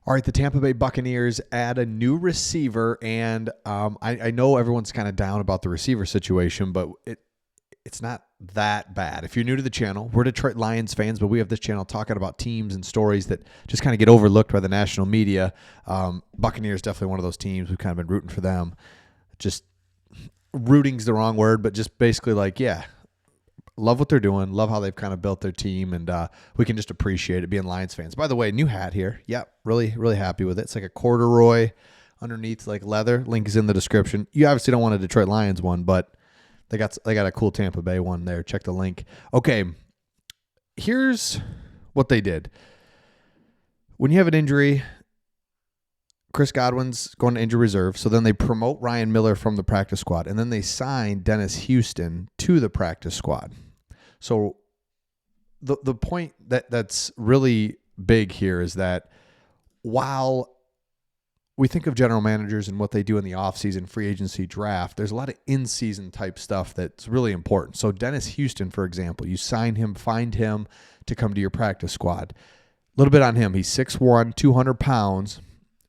All right, the Tampa Bay Buccaneers add a new receiver, and I know everyone's kind of down about the receiver situation, but it's not that bad. If you're new to the channel, we're Detroit Lions fans, but we have this channel talking about teams and stories that just kind of get overlooked by the national media. Buccaneers definitely one of those teams. We've kind of been rooting for them. Just rooting's the wrong word, but just basically like, yeah, love what they're doing. Love how they've kind of built their team, and we can just appreciate it being Lions fans. By the way, new hat here. Yep, really, really happy with it. It's like a corduroy underneath, like leather. Link is in the description. You obviously don't want a Detroit Lions one, but they got a cool Tampa Bay one there. Check the link. Okay, here's what they did. When you have an injury, Chris Godwin's going to injury reserve, so then they promote Ryan Miller from the practice squad, and then they sign Dennis Houston to the practice squad. So the point that's really big here is that while we think of general managers and what they do in the offseason, free agency, draft, there's a lot of in-season type stuff that's really important. So Dennis Houston, for example, you sign him, find him to come to your practice squad. A little bit on him. He's 6'1", 200 pounds.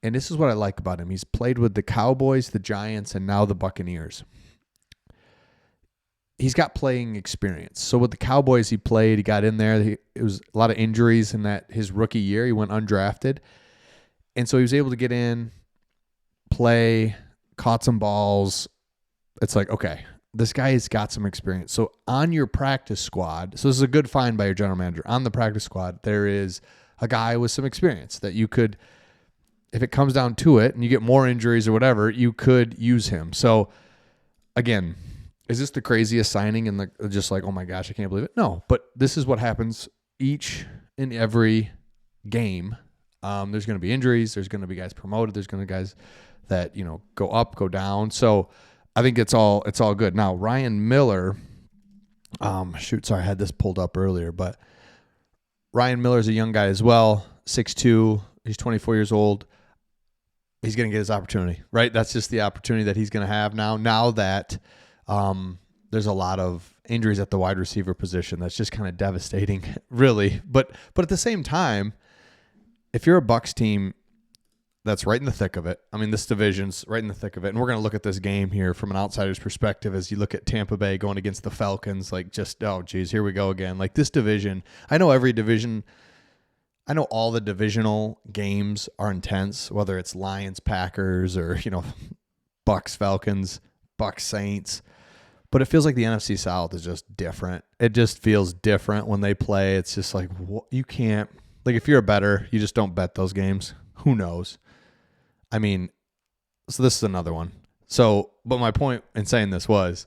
And this is what I like about him. He's played with the Cowboys, the Giants, and now the Buccaneers. He's got playing experience. So with the Cowboys, he played. He got in there. It was a lot of injuries in that his rookie year. He went undrafted. And so he was able to get in, play, caught some balls. It's like, okay, this guy has got some experience. So on your practice squad, so this is a good find by your general manager. On the practice squad, there is a guy with some experience that you could, if it comes down to it and you get more injuries or whatever, you could use him. So again, is this the craziest signing and just like, oh my gosh, I can't believe it? No, but this is what happens each and every game. There's going to be injuries. There's going to be guys promoted. There's going to be guys that, go up, go down. So I think it's all good. Now, Ryan Miller, I had this pulled up earlier, but Ryan Miller is a young guy as well, 6'2". He's 24 years old. He's going to get his opportunity, right? That's just the opportunity that he's going to have now that there's a lot of injuries at the wide receiver position. That's just kind of devastating, really. But at the same time, if you're a Bucs team that's right in the thick of it, I mean, this division's right in the thick of it, and we're going to look at this game here from an outsider's perspective as you look at Tampa Bay going against the Falcons, like just, oh, geez, here we go again. Like this division, I know all the divisional games are intense, whether it's Lions, Packers, or, Bucs, Falcons, Bucs, Saints. But it feels like the NFC South is just different. It just feels different when they play. It's just like, you can't, like if you're a bettor, you just don't bet those games. Who knows? I mean, so this is another one. So, but my point in saying this was,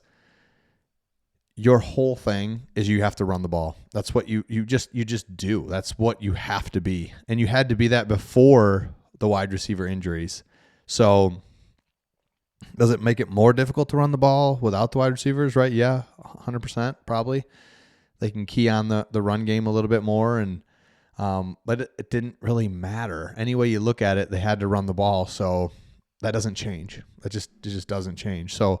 your whole thing is you have to run the ball. That's what you just do. That's what you have to be. And you had to be that before the wide receiver injuries. So does it make it more difficult to run the ball without the wide receivers, right? Yeah, 100% probably. They can key on the run game a little bit more, and but it didn't really matter. Any way you look at it, they had to run the ball, so that doesn't change. It just doesn't change. So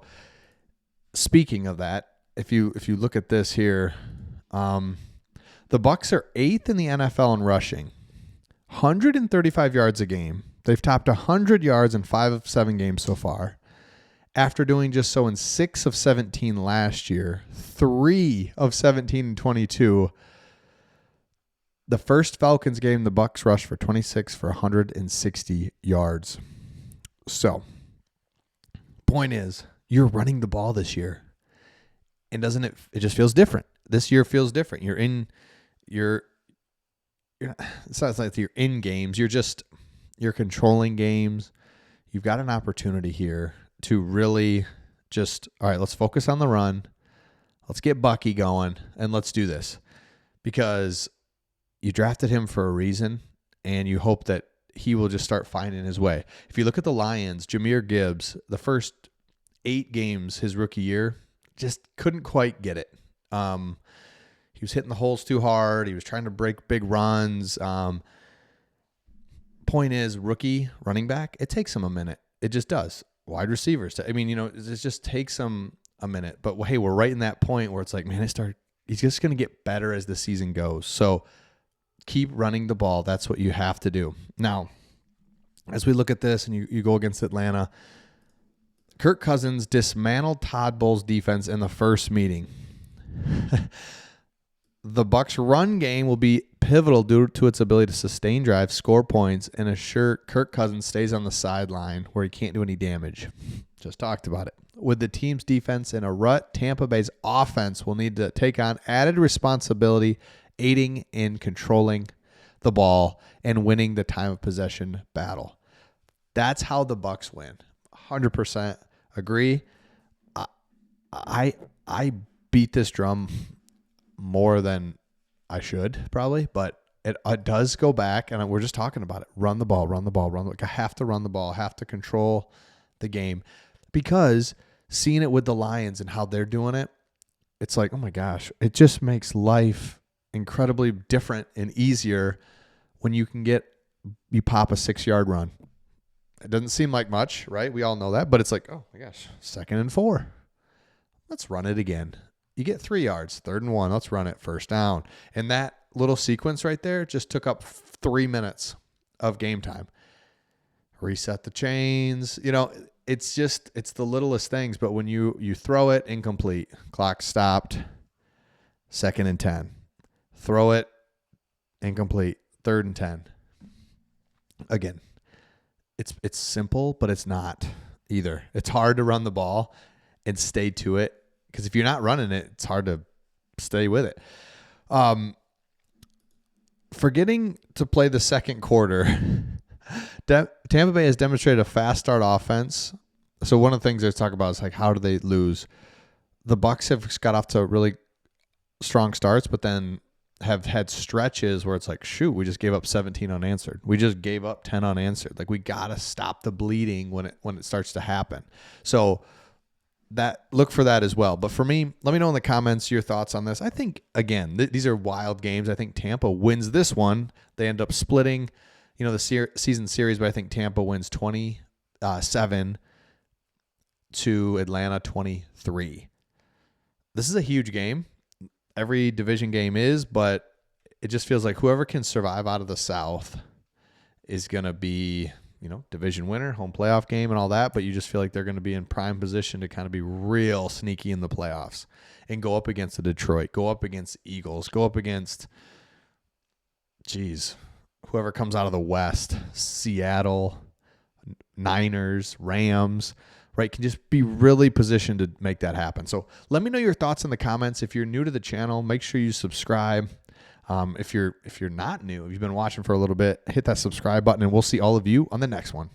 speaking of that, if you look at this here, the Bucs are 8th in the NFL in rushing, 135 yards a game. They've topped 100 yards in 5 of 7 games so far, after doing just so in 6 of 17 last year, 3 of 17 and 22. The first Falcons game, the Bucs rushed for 26 for 160 yards. So, point is, you're running the ball this year. And doesn't it just feels different. This year feels different. It's not like you're in games. You're controlling games. You've got an opportunity here to really just, all right, let's focus on the run. Let's get Bucky going, and let's do this. Because you drafted him for a reason, and you hope that he will just start finding his way. If you look at the Lions, Jahmyr Gibbs, the first 8 games his rookie year, just couldn't quite get it. He was hitting the holes too hard. He was trying to break big runs. Point is, rookie running back, it takes him a minute. It just does. Wide receivers, I mean, it just takes them a minute. But, hey, we're right in that point where it's like, man, he's just going to get better as the season goes. So keep running the ball. That's what you have to do. Now, as we look at this and you go against Atlanta, Kirk Cousins dismantled Todd Bowles' defense in the first meeting. The Bucs' run game will be pivotal due to its ability to sustain drives, score points, and assure Kirk Cousins stays on the sideline where he can't do any damage. Just talked about it. With the team's defense in a rut, Tampa Bay's offense will need to take on added responsibility, aiding in controlling the ball and winning the time of possession battle. That's how the Bucs win. 100% agree. I beat this drum more than I should probably, but it does go back, and we're just talking about it. Run the ball, run the ball, run the ball. Have to run the ball, have to control the game, because seeing it with the Lions and how they're doing it, it's like, oh my gosh, it just makes life incredibly different and easier when you pop a 6-yard run. It doesn't seem like much, right? We all know that, but it's like, oh my gosh, 2nd and 4. Let's run it again. You get 3 yards, 3rd and 1. Let's run it, 1st down. And that little sequence right there just took up 3 minutes of game time. Reset the chains. It's the littlest things, but when you throw it, incomplete. Clock stopped. 2nd and 10. Throw it, incomplete. 3rd and 10. Again, it's simple, but it's not either. It's hard to run the ball and stay to it, because if you're not running it, it's hard to stay with it. Forgetting to play the second quarter, Tampa Bay has demonstrated a fast start offense. So one of the things they talk about is like, how do they lose? The Bucs have got off to really strong starts, but then have had stretches where it's like, shoot, we just gave up 17 unanswered. We just gave up 10 unanswered. Like, we got to stop the bleeding when it starts to happen. So look for that as well. But for me, let me know in the comments your thoughts on this. I think, again, these are wild games. I think Tampa wins this one. They end up splitting, the season series, but I think Tampa wins 27 to Atlanta 23. This is a huge game. Every division game is, but it just feels like whoever can survive out of the South is going to be, division winner, home playoff game and all that, but you just feel like they're going to be in prime position to kind of be real sneaky in the playoffs and go up against the Detroit, go up against Eagles, go up against, whoever comes out of the West, Seattle, Niners, Rams, right? Can just be really positioned to make that happen. So let me know your thoughts in the comments. If you're new to the channel, make sure you subscribe. If you're not new, if you've been watching for a little bit, hit that subscribe button, and we'll see all of you on the next one.